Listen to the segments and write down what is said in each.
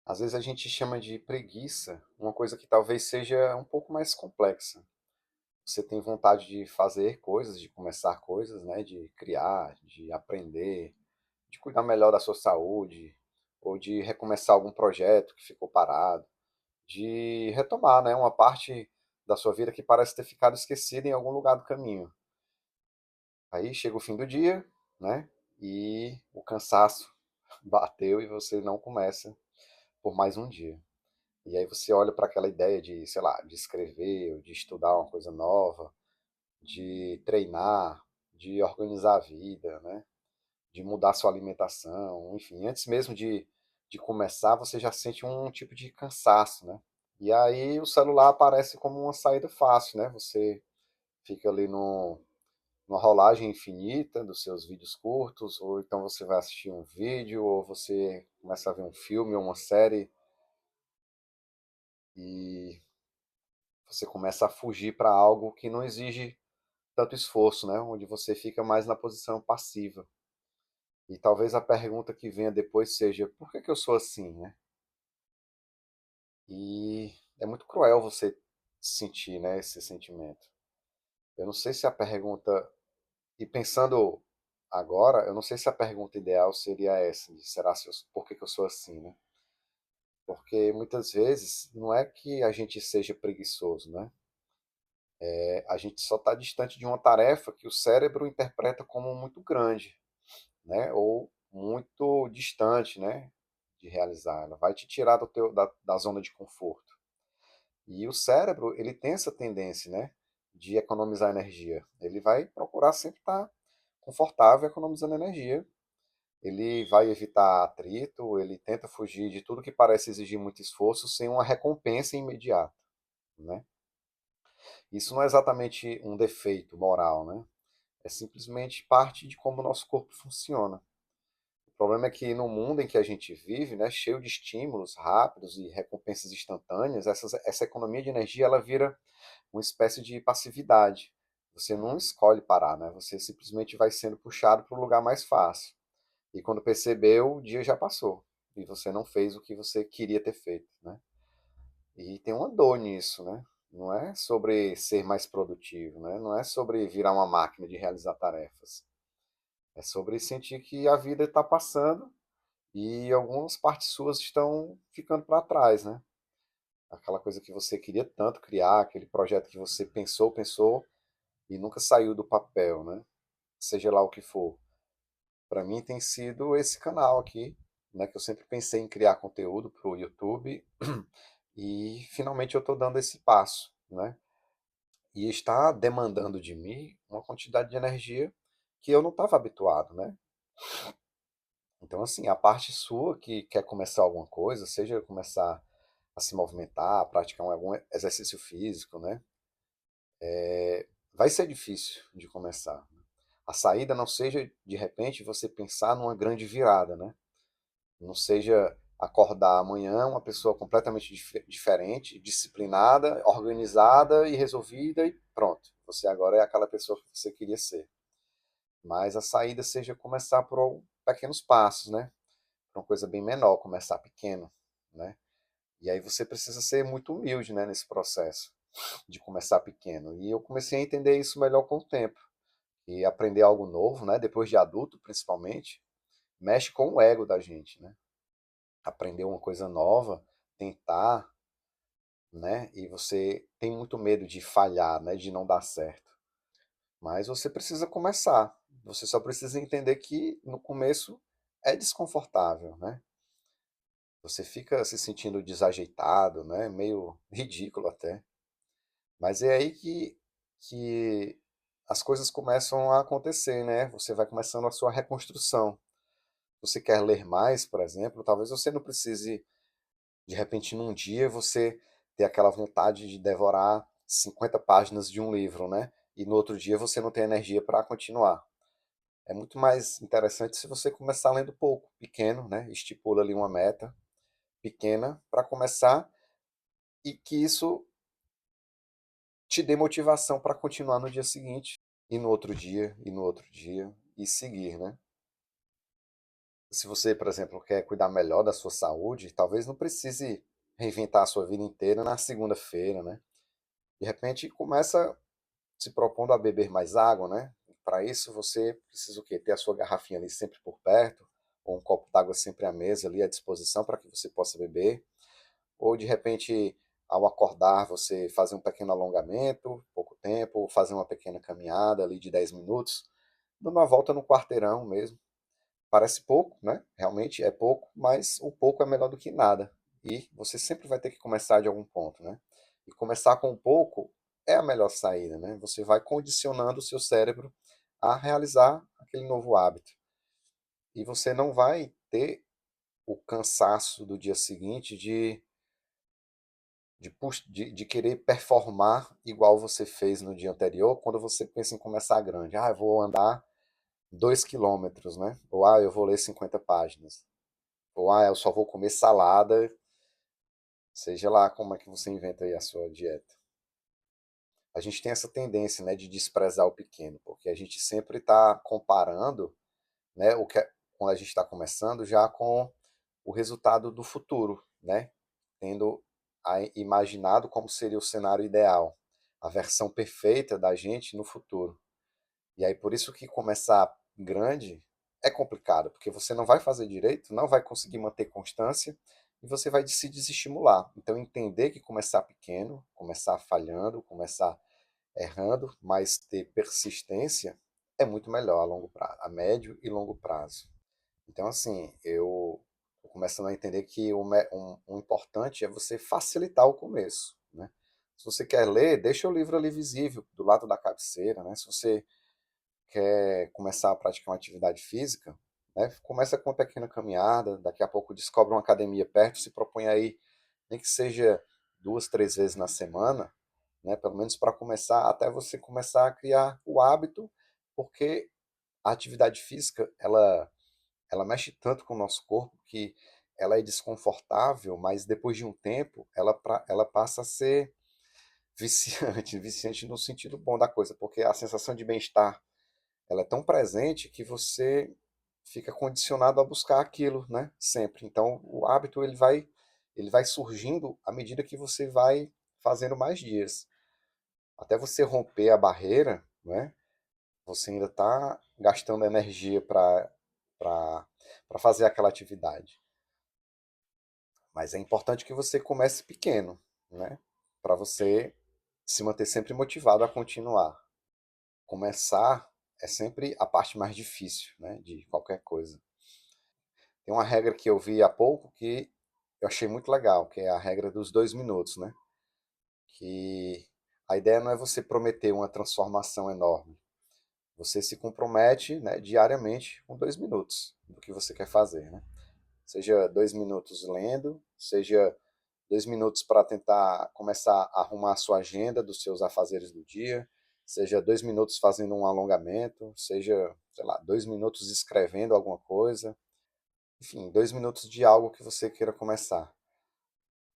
Às vezes a gente chama de preguiça uma coisa que talvez seja um pouco mais complexa. Você tem vontade de fazer coisas, de começar coisas, né? De criar, de aprender, de cuidar melhor da sua saúde, ou de recomeçar algum projeto que ficou parado, de retomar, né? Uma parte da sua vida que parece ter ficado esquecida em algum lugar do caminho. Aí chega o fim do dia, né? E o cansaço bateu e você não começa por mais um dia. E aí você olha para aquela ideia de, sei lá, de escrever, ou de estudar uma coisa nova, de treinar, de organizar a vida, né? De mudar sua alimentação, enfim, antes mesmo de começar, você já sente um tipo de cansaço, né? E aí o celular aparece como uma saída fácil, né? Você fica ali no, numa rolagem infinita dos seus vídeos curtos, ou então você vai assistir um vídeo, ou você começa a ver um filme ou uma série e você começa a fugir para algo que não exige tanto esforço, né? Onde você fica mais na posição passiva. E talvez a pergunta que venha depois seja: por que que eu sou assim, né? E é muito cruel você sentir, né, esse sentimento. Eu não sei se a pergunta, e pensando agora, eu não sei se a pergunta ideal seria essa, de será se eu, por que que eu sou assim, né? Porque muitas vezes não é que a gente seja preguiçoso, né? A gente só está distante de uma tarefa que o cérebro interpreta como muito grande, né? Ou muito distante, né? De realizar. Ela vai te tirar da zona de conforto. E o cérebro, ele tem essa tendência, né? De economizar energia. Ele vai procurar sempre estar confortável economizando energia. Ele vai evitar atrito, ele tenta fugir de tudo que parece exigir muito esforço sem uma recompensa imediata, né? Isso não é exatamente um defeito moral, né? É simplesmente parte de como o nosso corpo funciona. O problema é que no mundo em que a gente vive, né, cheio de estímulos rápidos e recompensas instantâneas, essa economia de energia ela vira uma espécie de passividade. Você não escolhe parar, né? Você simplesmente vai sendo puxado para o lugar mais fácil. E quando percebeu, o dia já passou. E você não fez o que você queria ter feito, né? E tem uma dor nisso, né? Não é sobre ser mais produtivo, né? Não é sobre virar uma máquina de realizar tarefas. É sobre sentir que a vida está passando e algumas partes suas estão ficando para trás, né? Aquela coisa que você queria tanto criar, aquele projeto que você pensou e nunca saiu do papel, né? Seja lá o que for. Para mim tem sido esse canal aqui, né? Que eu sempre pensei em criar conteúdo para o YouTube e finalmente eu estou dando esse passo, né? E está demandando de mim uma quantidade de energia que eu não estava habituado, né? Então, assim, a parte sua que quer começar alguma coisa, seja começar a se movimentar, a praticar algum exercício físico, né? Vai ser difícil de começar. A saída não seja, de repente, você pensar numa grande virada, né? Não seja acordar amanhã uma pessoa completamente diferente, disciplinada, organizada e resolvida e pronto. Você agora é aquela pessoa que você queria ser. Mas a saída seja começar por pequenos passos, né? Uma coisa bem menor, começar pequeno, né? E aí você precisa ser muito humilde, né, nesse processo de começar pequeno. E eu comecei a entender isso melhor com o tempo. E aprender algo novo, né, depois de adulto principalmente, mexe com o ego da gente, né? Aprender uma coisa nova, tentar, né? E você tem muito medo de falhar, né, de não dar certo. Mas você precisa começar. Você só precisa entender que no começo é desconfortável, né? Você fica se sentindo desajeitado, né? Meio ridículo até. Mas é aí que as coisas começam a acontecer, né? Você vai começando a sua reconstrução. Você quer ler mais, por exemplo, talvez você não precise, de repente, num dia você ter aquela vontade de devorar 50 páginas de um livro, né? E no outro dia você não tem energia para continuar. É muito mais interessante se você começar lendo pouco, pequeno, né? Estipula ali uma meta pequena para começar e que isso te dê motivação para continuar no dia seguinte, e no outro dia, e no outro dia, e seguir, né? Se você, por exemplo, quer cuidar melhor da sua saúde, talvez não precise reinventar a sua vida inteira na segunda-feira, né? De repente, começa se propondo a beber mais água, né? Para isso, você precisa o quê? Ter a sua garrafinha ali sempre por perto, ou um copo d'água sempre à mesa ali à disposição para que você possa beber. Ou, de repente, ao acordar, você fazer um pequeno alongamento, pouco tempo, ou fazer uma pequena caminhada ali de 10 minutos, dando uma volta no quarteirão mesmo. Parece pouco, né? Realmente é pouco, mas o pouco é melhor do que nada. E você sempre vai ter que começar de algum ponto, né? E começar com pouco é a melhor saída, né? Você vai condicionando o seu cérebro a realizar aquele novo hábito. E você não vai ter o cansaço do dia seguinte de querer performar igual você fez no dia anterior, quando você pensa em começar grande. Ah, eu vou andar 2 quilômetros, né? Ou eu vou ler 50 páginas. Ou eu só vou comer salada, seja lá como é que você inventa aí a sua dieta. A gente tem essa tendência, né, de desprezar o pequeno, porque a gente sempre está comparando, né, quando a gente está começando já com o resultado do futuro, né, tendo imaginado como seria o cenário ideal, a versão perfeita da gente no futuro. E aí por isso que começar grande é complicado, porque você não vai fazer direito, não vai conseguir manter constância e você vai se desestimular. Então entender que começar pequeno, começar falhando, começar errando, mas ter persistência é muito melhor a longo prazo, a médio e longo prazo. Então assim, eu tô começando a entender que o importante é você facilitar o começo, né? Se você quer ler, deixa o livro ali visível, do lado da cabeceira, né? Se você quer começar a praticar uma atividade física, né, começa com uma pequena caminhada, daqui a pouco descobre uma academia perto, se propõe aí, nem que seja 2, 3 vezes na semana, né, pelo menos para começar, até você começar a criar o hábito, porque a atividade física, ela mexe tanto com o nosso corpo que ela é desconfortável, mas depois de um tempo, ela passa a ser viciante, viciante no sentido bom da coisa, porque a sensação de bem-estar ela é tão presente que você fica condicionado a buscar aquilo, né? Sempre. Então, o hábito ele vai surgindo à medida que você vai fazendo mais dias. Até você romper a barreira, né? Você ainda está gastando energia para fazer aquela atividade. Mas é importante que você comece pequeno, né? Para você se manter sempre motivado a continuar. Começar é sempre a parte mais difícil, né, de qualquer coisa. Tem uma regra que eu vi há pouco que eu achei muito legal, que é a regra dos 2 minutos, né? Que a ideia não é você prometer uma transformação enorme. Você se compromete, né, diariamente com 2 minutos do que você quer fazer, né? Seja 2 minutos lendo, seja 2 minutos para tentar começar a arrumar a sua agenda dos seus afazeres do dia, seja 2 minutos fazendo um alongamento, seja, sei lá, 2 minutos escrevendo alguma coisa, enfim, 2 minutos de algo que você queira começar.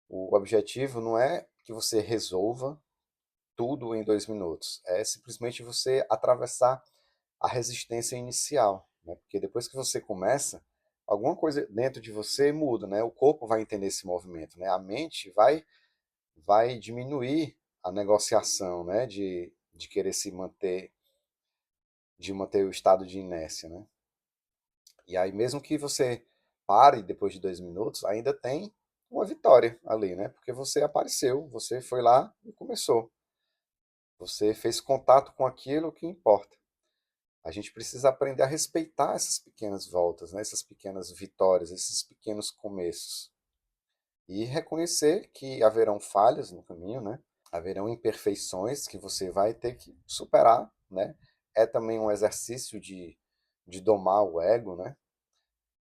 O objetivo não é que você resolva tudo em 2 minutos, é simplesmente você atravessar a resistência inicial, né? Porque depois que você começa, alguma coisa dentro de você muda, né? O corpo vai entender esse movimento, né? A mente vai diminuir a negociação, né? De querer se manter, de manter o estado de inércia, né? E aí, mesmo que você pare depois de 2 minutos, ainda tem uma vitória ali, né? Porque você apareceu, você foi lá e começou. Você fez contato com aquilo que importa. A gente precisa aprender a respeitar essas pequenas voltas, né? Essas pequenas vitórias, esses pequenos começos. E reconhecer que haverão falhas no caminho, né? Haverão imperfeições que você vai ter que superar, né? É também um exercício de domar o ego, né?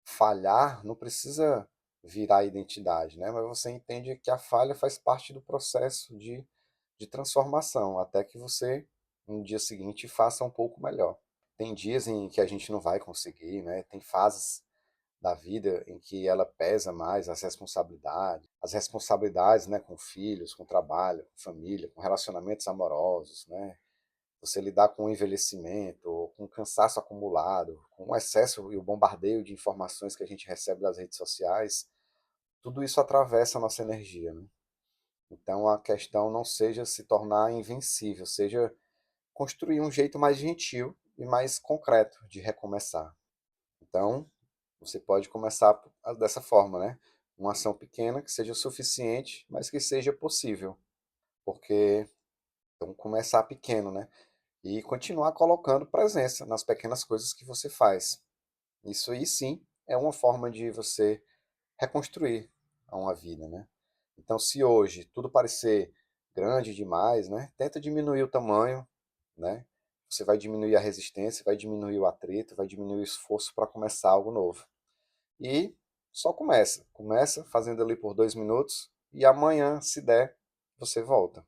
Falhar não precisa virar identidade, né? Mas você entende que a falha faz parte do processo de transformação, até que você, no dia seguinte, faça um pouco melhor. Tem dias em que a gente não vai conseguir, né? Tem fases da vida em que ela pesa mais as responsabilidades, né, com filhos, com trabalho, com família, com relacionamentos amorosos, né? você lidar com o envelhecimento, com o cansaço acumulado, com o excesso e o bombardeio de informações que a gente recebe das redes sociais, tudo isso atravessa a nossa energia, né? Então a questão não seja se tornar invencível, seja construir um jeito mais gentil e mais concreto de recomeçar. Então, você pode começar dessa forma, né? Uma ação pequena que seja suficiente, mas que seja possível. Porque, então, começar pequeno, né? E continuar colocando presença nas pequenas coisas que você faz. Isso aí sim é uma forma de você reconstruir uma vida, né? Então, se hoje tudo parecer grande demais, né? Tenta diminuir o tamanho, né? Você vai diminuir a resistência, vai diminuir o atrito, vai diminuir o esforço para começar algo novo. E só começa. Começa fazendo ali por 2 minutos e amanhã, se der, você volta.